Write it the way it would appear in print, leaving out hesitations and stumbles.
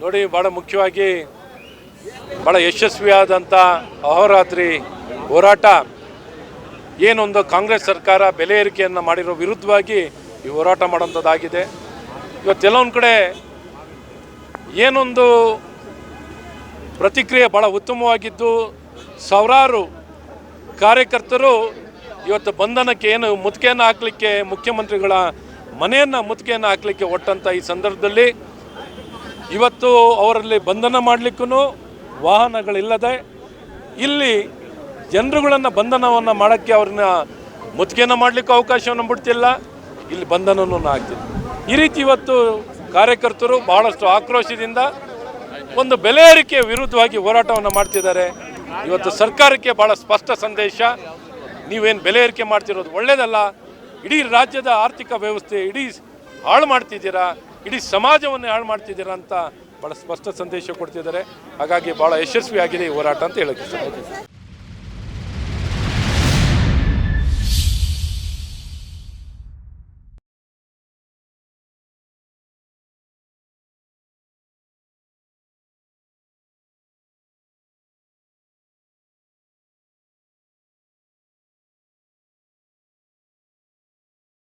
ನೋಡಿ, ಭಾಳ ಮುಖ್ಯವಾಗಿ ಭಾಳ ಯಶಸ್ವಿಯಾದಂಥ ಅಹೋರಾತ್ರಿ ಹೋರಾಟ ಏನೊಂದು ಕಾಂಗ್ರೆಸ್ ಸರ್ಕಾರ ಬೆಲೆ ಏರಿಕೆಯನ್ನು ಮಾಡಿರೋ ವಿರುದ್ಧವಾಗಿ ಈ ಹೋರಾಟ ಮಾಡೋಂಥದ್ದಾಗಿದೆ. ಇವತ್ತೆಲ್ಲೊಂದು ಕಡೆ ಏನೊಂದು ಪ್ರತಿಕ್ರಿಯೆ ಭಾಳ ಉತ್ತಮವಾಗಿದ್ದು, ಸಾವಿರಾರು ಕಾರ್ಯಕರ್ತರು ಇವತ್ತು ಬಂಧನಕ್ಕೆ ಏನು ಮುತ್ತಿಗೆಯನ್ನು ಹಾಕಲಿಕ್ಕೆ, ಮುಖ್ಯಮಂತ್ರಿಗಳ ಮನೆಯನ್ನು ಮುತ್ತಿಗೆಯನ್ನು ಹಾಕಲಿಕ್ಕೆ ಒಟ್ಟಂಥ ಈ ಸಂದರ್ಭದಲ್ಲಿ ಇವತ್ತು ಅವರಲ್ಲಿ ಬಂಧನ ಮಾಡಲಿಕ್ಕೂ ವಾಹನಗಳಿಲ್ಲದೆ ಇಲ್ಲಿ ಜನರುಗಳನ್ನು ಬಂಧನವನ್ನು ಮಾಡೋಕ್ಕೆ ಅವ್ರನ್ನ ಮುತ್ತಿಗೆಯನ್ನು ಮಾಡಲಿಕ್ಕೂ ಅವಕಾಶವನ್ನು ಬಿಡ್ತಿಲ್ಲ, ಇಲ್ಲಿ ಬಂಧನವೂ ಆಗ್ತಿಲ್ಲ. ಈ ರೀತಿ ಇವತ್ತು ಕಾರ್ಯಕರ್ತರು ಬಹಳಷ್ಟು ಆಕ್ರೋಶದಿಂದ ಒಂದು ಬೆಲೆ ಏರಿಕೆ ವಿರುದ್ಧವಾಗಿ ಹೋರಾಟವನ್ನು ಮಾಡ್ತಿದ್ದಾರೆ. ಇವತ್ತು ಸರ್ಕಾರಕ್ಕೆ ಭಾಳ ಸ್ಪಷ್ಟ ಸಂದೇಶ, ನೀವೇನು ಬೆಲೆ ಏರಿಕೆ ಮಾಡ್ತಿರೋದು ಒಳ್ಳೆಯದಲ್ಲ, ಇಡೀ ರಾಜ್ಯದ ಆರ್ಥಿಕ ವ್ಯವಸ್ಥೆ ಹಾಳು ಮಾಡ್ತಿದ್ದೀರಾ, ಇಡೀ ಸಮಾಜವನ್ನೇ ಹಾಳು ಮಾಡ್ತಿದ್ದೀರಾ ಅಂತ ಭಾಳ ಸ್ಪಷ್ಟ ಸಂದೇಶ ಕೊಡ್ತಿದ್ದಾರೆ. ಹಾಗಾಗಿ ಭಾಳ ಯಶಸ್ವಿಯಾಗಿದೆ ಈ ಹೋರಾಟ ಅಂತ ಹೇಳೋಕ್ಕೆ ಇಷ್ಟಪಡ್ತೀನಿ.